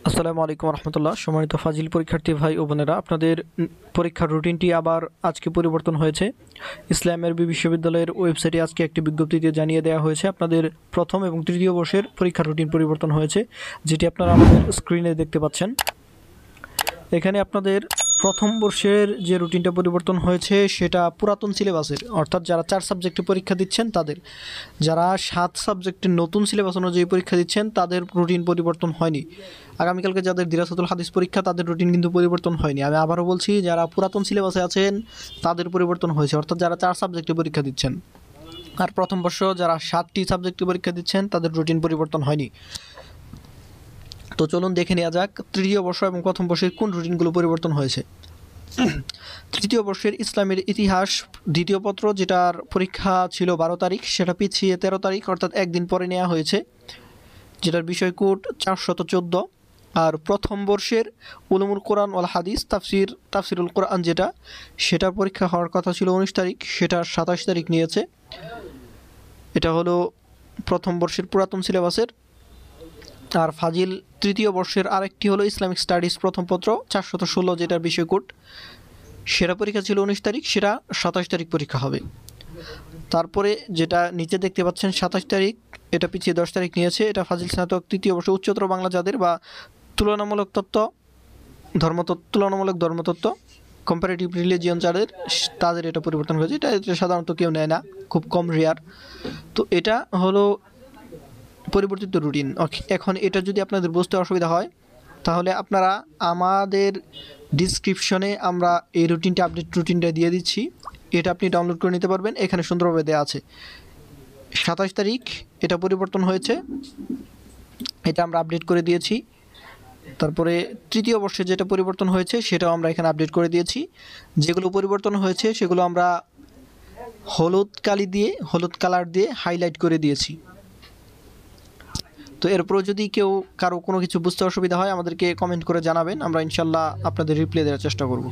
আসসালামু আলাইকুম রহমতুল্লাহ। সম্মানিত ফাজিল পরীক্ষার্থী ভাই ও বোনেরা, আপনাদের পরীক্ষার রুটিনটি আবার আজকে পরিবর্তন হয়েছে। ইসলামের বিশ্ববিদ্যালয়ের ওয়েবসাইটে আজকে একটি বিজ্ঞপ্তিতে জানিয়ে দেওয়া হয়েছে আপনাদের প্রথম এবং তৃতীয় বর্ষের পরীক্ষার রুটিন পরিবর্তন হয়েছে, যেটি আপনারা আমাদের স্ক্রিনে দেখতে পাচ্ছেন। এখানে আপনাদের প্রথম বর্ষের যে রুটিনটা পরিবর্তন হয়েছে সেটা পুরাতন সিলেবাসের, অর্থাৎ যারা 4 সাবজেক্টে পরীক্ষা দিচ্ছেন তাদের। যারা 7 সাবজেক্টের নতুন সিলেবাস অনুযায়ী পরীক্ষা দিচ্ছেন তাদের রুটিন পরিবর্তন হয়নি। আগামীকালকে যাদের দিরাসাতুল হাদিস পরীক্ষা তাদের রুটিন কিন্তু পরিবর্তন হয়নি। আমি আবারও বলছি, যারা পুরাতন সিলেবাসে আছেন তাদের পরিবর্তন হয়েছে, অর্থাৎ যারা 4 সাবজেক্টে পরীক্ষা দিচ্ছেন। আর প্রথম বর্ষ যারা 7টি সাবজেক্টে পরীক্ষা দিচ্ছেন তাদের রুটিন পরিবর্তন হয়নি। তো চলুন দেখে নেওয়া যাক তৃতীয় বর্ষ এবং প্রথম বর্ষের কোন রুটিনগুলো পরিবর্তন হয়েছে। তৃতীয় বর্ষের ইসলামের ইতিহাস দ্বিতীয় পত্র, যেটার পরীক্ষা ছিল 12 তারিখ, সেটা পিছিয়ে 13 তারিখ অর্থাৎ একদিন পরে নেওয়া হয়েছে, যেটার বিষয় কোড 414। আর প্রথম বর্ষের উলুমুল কোরআন ওয়াল হাদিস তাফসিরুল কোরআন, সেটার পরীক্ষা হওয়ার কথা ছিল 19 তারিখ, সেটা 27 তারিখ নিয়েছে। এটা হলো প্রথম বর্ষের পুরাতন সিলেবাসের। আর ফাজিল তৃতীয় বর্ষের আরেকটি হলো ইসলামিক স্টাডিজ প্রথম পত্র 416, যেটার বিষয় কোড, সেটা পরীক্ষা ছিল 19 তারিখ, সেটা 27 তারিখ পরীক্ষা হবে। তারপরে যেটা নিচে দেখতে পাচ্ছেন 27 তারিখ, এটা পিছিয়ে 10 তারিখ নিয়েছে। এটা ফাজিল স্নাতক তৃতীয় বর্ষ উচ্চতর বাংলা যাদের, বা তুলনামূলক ধর্মতত্ত্ব কম্পারেটিভ রিলিজিয়ন যাদের, তাদের এটা পরিবর্তন হয়েছে। এটা সাধারণত কেউ নেয় না, খুব কম রেয়ার। তো এটা হলো পরিবর্তিত রুটিন। এখন এটা যদি আপনাদের বুঝতে অসুবিধা হয় তাহলে আপনারা আমাদের ডিসক্রিপশনে আমরা এই রুটিনটা আপডেট রুটিনটা দিয়ে দিচ্ছি, এটা আপনি ডাউনলোড করে নিতে পারবেন। এখানে সুন্দরভাবে দেওয়া আছে 27 তারিখ এটা পরিবর্তন হয়েছে, এটা আমরা আপডেট করে দিয়েছি। তারপরে তৃতীয় বর্ষে যেটা পরিবর্তন হয়েছে সেটাও আমরা এখানে আপডেট করে দিয়েছি। যেগুলো পরিবর্তন হয়েছে সেগুলো আমরা হলুদ কালার দিয়ে হাইলাইট করে দিয়েছি। তো এরপরও যদি কারো কোনো কিছু বুঝতে অসুবিধা হয় আমাদেরকে কমেন্ট করে জানাবেন, আমরা ইনশাল্লাহ আপনাদের রিপ্লাই দেওয়ার চেষ্টা করব।